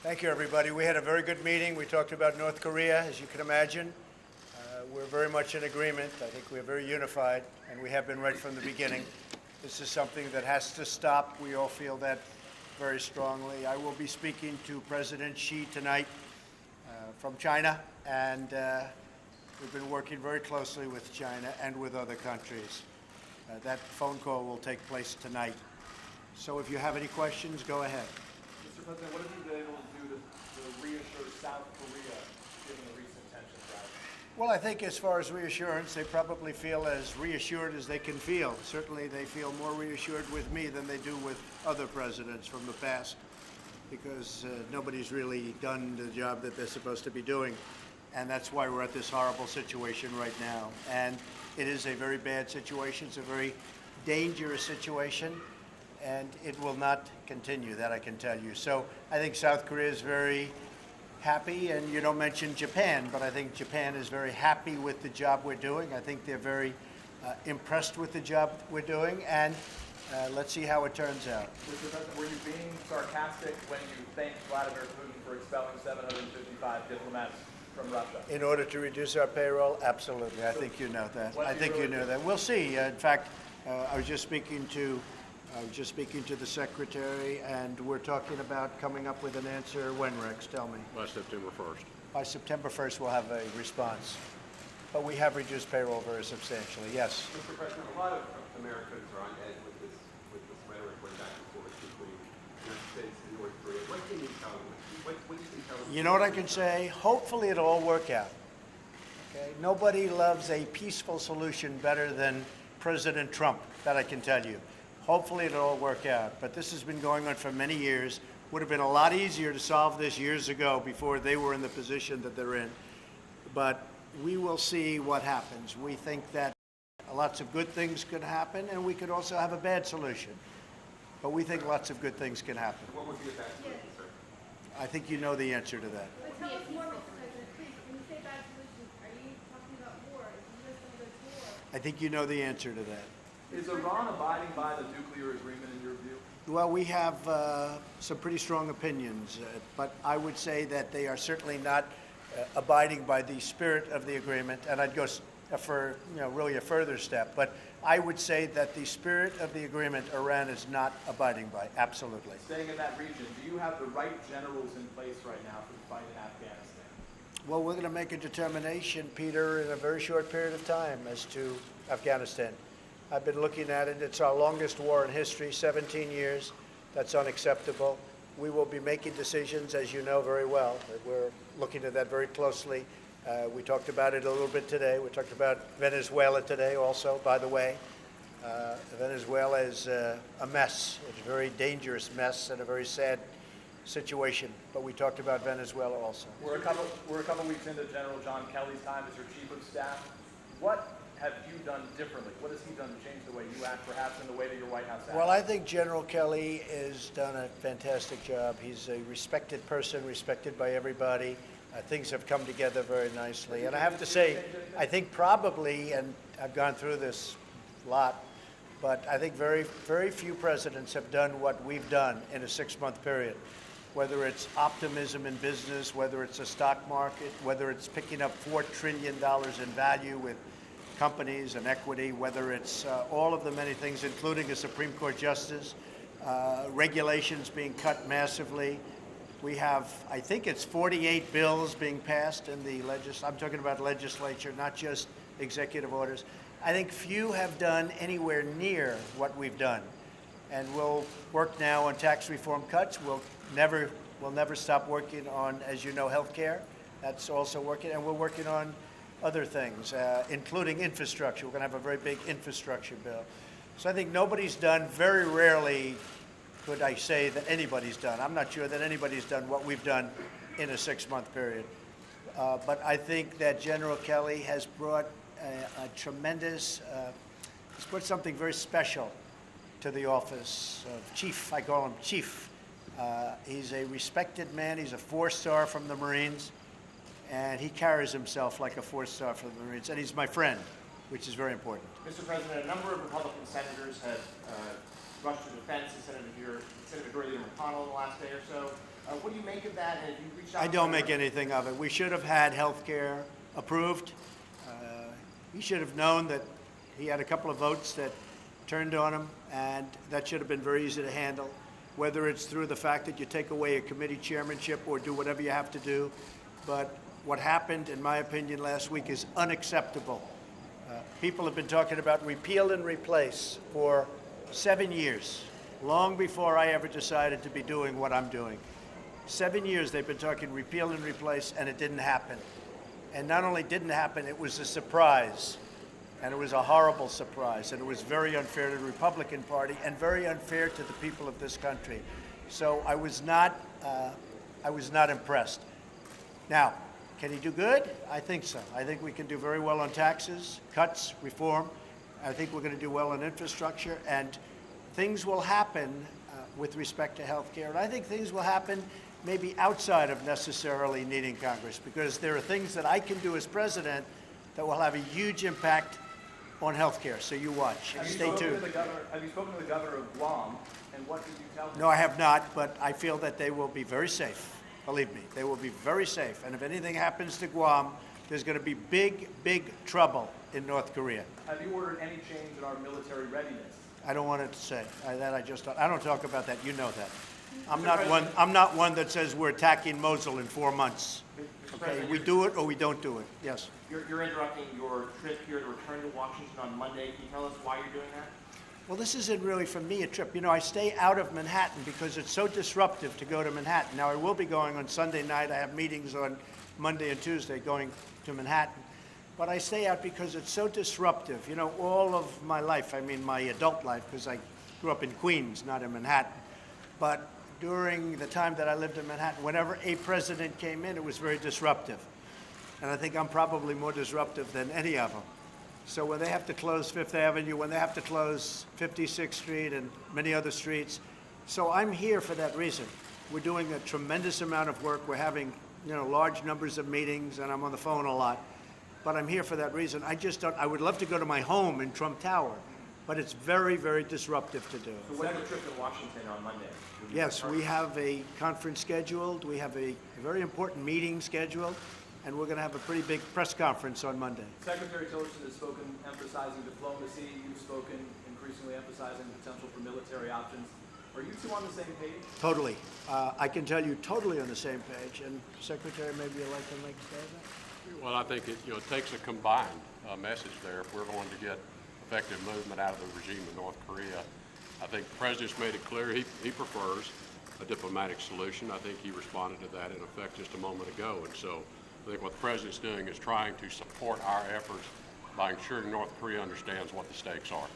Thank you, everybody. We had a very good meeting. We talked about North Korea, as you can imagine. We're very much in agreement. I think we're very unified, and we have been right from the beginning. This is something that has to stop. We all feel that very strongly. I will be speaking to President Xi tonight from China, and we've been working very closely with China and with other countries. That phone call will take place tonight. So if you have any questions, go ahead. Mr. President, what have you been able to do to reassure South Korea given the recent tensions rising? Well, I think as far as reassurance, they probably feel as reassured as they can feel. Certainly they feel more reassured with me than they do with other presidents from the past, because nobody's really done the job that they're supposed to be doing. And that's why we're at this horrible situation right now. And it is a very bad situation. It's a very dangerous situation. And it will not continue, that I can tell you. So I think South Korea is very happy, and you don't mention Japan, but I think Japan is very happy with the job we're doing. I think they're very impressed with the job we're doing, and let's see how it turns out. Mr. President, were you being sarcastic when you thanked Vladimir Putin for expelling 755 diplomats from Russia? In order to reduce our payroll? Absolutely. I think you know that. I think you know that. We'll see. In fact, I was just speaking to the secretary, and we're talking about coming up with an answer. When, Rex? Tell me. By September 1st. By September 1st, we'll have a response. But we have reduced payroll very substantially. Yes. Mr. President, a lot of Americans are on edge with this rhetoric going back and forth between the United States and North Korea. What can you tell them? What do you think tell them? You know what I can say? Hopefully it'll all work out. Okay? Nobody loves a peaceful solution better than President Trump, that I can tell you. Hopefully it'll all work out. But this has been going on for many years. Would have been a lot easier to solve this years ago before they were in the position that they're in. But we will see what happens. We think that lots of good things could happen, and we could also have a bad solution. But we think lots of good things can happen. What would be a bad solution, sir? I think you know the answer to that. But tell us more, Mr. President, please. When you say bad solutions, are you talking about war? Is the U.S. going to go to war? I think you know the answer to that. Is Iran abiding by the nuclear agreement in your view? Well, we have some pretty strong opinions, but I would say that they are certainly not abiding by the spirit of the agreement, and I'd go for really a further step. But I would say that the spirit of the agreement Iran is not abiding by, absolutely. Staying in that region, do you have the right generals in place right now for the fight in Afghanistan? Well, we're going to make a determination, Peter, in a very short period of time as to Afghanistan. I've been looking at it. It's our longest war in history, 17 years. That's unacceptable. We will be making decisions, as you know very well. We're looking at that very closely. We talked about it a little bit today. We talked about Venezuela today also, by the way. Venezuela is a mess. It's a very dangerous mess and a very sad situation. But we talked about Venezuela also. We're a couple weeks into General John Kelly's time as your chief of staff. What have you done differently? What has he done to change the way you act, perhaps in the way that your White House acts? Well, I think General Kelly has done a fantastic job. He's a respected person, respected by everybody. Things have come together very nicely. And I have to say, I think probably, and I've gone through this a lot, but I think very, very few presidents have done what we've done in a 6-month period. Whether it's optimism in business, whether it's a stock market, whether it's picking up $4 trillion in value with companies and equity, whether it's all of the many things, including a Supreme Court justice, regulations being cut massively. We have, I think it's 48 bills being passed in the I'm talking about legislature, not just executive orders. I think few have done anywhere near what we've done. And we'll work now on tax reform cuts. We'll never stop working on, as you know, health care. That's also working. And we're working on other things, including infrastructure. We're going to have a very big infrastructure bill. So I think nobody's done, very rarely could I say that anybody's done. I'm not sure that anybody's done what we've done in a 6-month period. But I think that General Kelly has brought a tremendous, he's brought something very special to the office of chief. I call him chief. He's a respected man. He's a 4-star from the Marines. And he carries himself like a 4-star for the Marines. And he's my friend, which is very important. Mr. President, a number of Republican senators have rushed to defense of Senator Dorothy McConnell in the last day or so. What do you make of that, and if you reached out? I don't make anything of it. We should have had health care approved. He should have known that he had a couple of votes that turned on him, and that should have been very easy to handle, whether it's through the fact that you take away a committee chairmanship or do whatever you have to do. But what happened, in my opinion, last week is unacceptable. People have been talking about repeal and replace for 7 years, long before I ever decided to be doing what I'm doing. 7 years they've been talking repeal and replace, and it didn't happen. And not only didn't happen, it was a surprise. And it was a horrible surprise. And it was very unfair to the Republican Party and very unfair to the people of this country. So I was not impressed. Now, can he do good? I think so. I think we can do very well on taxes, cuts, reform. I think we're going to do well on infrastructure. And things will happen with respect to health care. And I think things will happen maybe outside of necessarily needing Congress, because there are things that I can do as president that will have a huge impact on health care. So you watch. Have you Stay spoken to tuned. the governor? Have you spoken to the governor of Guam, and what did you tell him? No, I have not, but I feel that they will be very safe. Believe me, they will be very safe. And if anything happens to Guam, there's going to be big, big trouble in North Korea. Have you ordered any change in our military readiness? I don't want to say that. I don't talk about that. You know that. I'm not one that says we're attacking Mosul in 4 months. Mr. Okay, President, we do it or we don't do it. Yes. You're interrupting your trip here to return to Washington on Monday. Can you tell us why you're doing that? Well, this isn't really for me a trip. You know, I stay out of Manhattan because it's so disruptive to go to Manhattan. Now, I will be going on Sunday night. I have meetings on Monday and Tuesday going to Manhattan. But I stay out because it's so disruptive. You know, all of my life, I mean my adult life, because I grew up in Queens, not in Manhattan. But during the time that I lived in Manhattan, whenever a president came in, it was very disruptive. And I think I'm probably more disruptive than any of them. So when they have to close Fifth Avenue, when they have to close 56th Street and many other streets, so I'm here for that reason. We're doing a tremendous amount of work. We're having, large numbers of meetings, and I'm on the phone a lot. But I'm here for that reason. I would love to go to my home in Trump Tower, but it's very, very disruptive to do. So when's your trip to Washington on Monday? Yes, we have a conference scheduled. We have a very important meeting scheduled, and we're going to have a pretty big press conference on Monday. Secretary Tillerson has spoken emphasizing diplomacy. You've spoken increasingly emphasizing the potential for military options. Are you two on the same page? Totally. I can tell you totally on the same page. And Secretary, maybe you'd like to make a statement? Well, I think it takes a combined message there if we're going to get effective movement out of the regime in North Korea. I think the President's made it clear he prefers a diplomatic solution. I think he responded to that in effect just a moment ago. And so I think what the President's doing is trying to support our efforts by ensuring North Korea understands what the stakes are.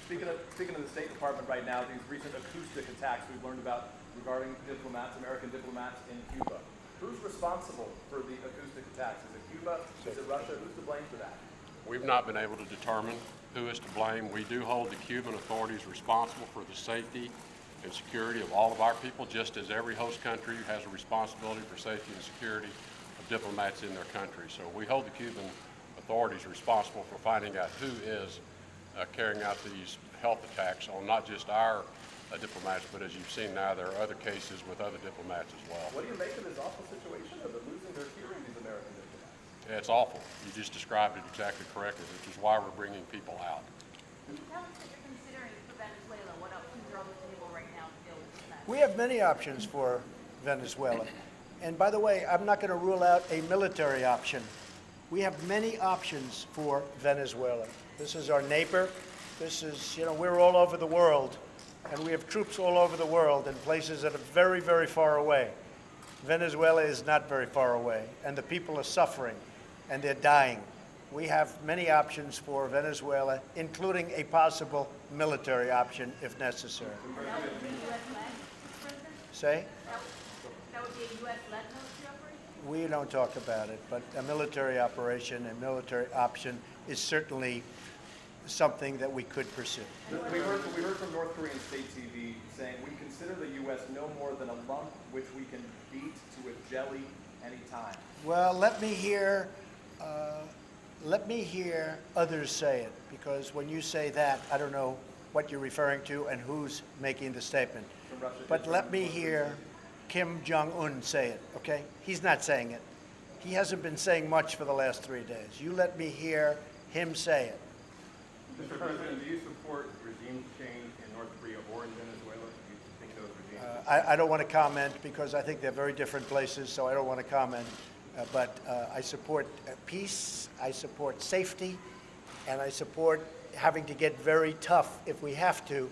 Speaking of the State Department right now, these recent acoustic attacks we've learned about regarding diplomats, American diplomats in Cuba. Who's responsible for the acoustic attacks? Is it Cuba? Is it Russia? Who's to blame for that? We've not been able to determine who is to blame. We do hold the Cuban authorities responsible for the safety and security of all of our people, just as every host country has a responsibility for safety and security of diplomats in their country. So we hold the Cuban authorities responsible for finding out who is carrying out these health attacks on not just our diplomats, but as you've seen now, there are other cases with other diplomats as well. What do you make of this awful situation of them losing their hearing, these American diplomats? Yeah, it's awful. You just described it exactly correctly, which is why we're bringing people out. Can you tell us what you're considering for Venezuela? What options are on the table right now to deal with this mess? We have many options for Venezuela. And by the way, I'm not going to rule out a military option. We have many options for Venezuela. This is our neighbor. This is, we're all over the world. And we have troops all over the world in places that are very, very far away. Venezuela is not very far away, and the people are suffering, and they're dying. We have many options for Venezuela, including a possible military option if necessary. That would be U.S.-led, President? Say? That would be a U.S.-led military operation? We don't talk about it, but a military operation, a military option is certainly something that we could pursue. We heard from North Korean state TV saying we consider the U.S. no more than a lump which we can beat to a jelly anytime. Well, let me hear others say it, because when you say that, I don't know what you're referring to and who's making the statement. From Russia. But let me hear Kim Jong-un say it, okay? He's not saying it. He hasn't been saying much for the last 3 days. You let me hear him say it. Mr. President, do you support regime change in North Korea or in Venezuela? Do you think those regimes? I don't want to comment because I think they're very different places, so I don't want to comment. But I support peace, I support safety, and I support having to get very tough if we have to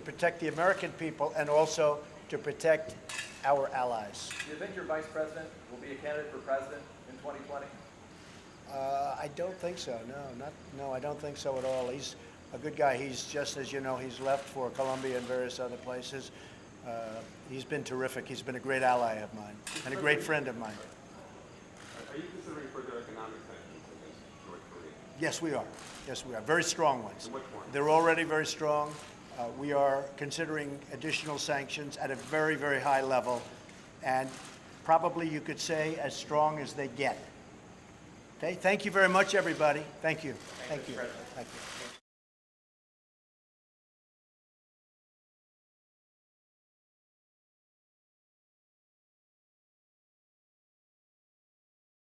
protect the American people and also to protect our allies. Do you think your vice president will be a candidate for president in 2020? I don't think so. No, I don't think so at all. He's a good guy. He's just, as you know, he's left for Colombia and various other places. He's been terrific. He's been a great ally of mine and a great friend of mine. Are you considering further economic sanctions against North Korea? Yes, we are. Yes, we are. Very strong ones. In what form? They're already very strong. We are considering additional sanctions at a very, very high level, and probably you could say as strong as they get. Okay, thank you very much, everybody. Thank you. Thank you. Thank you.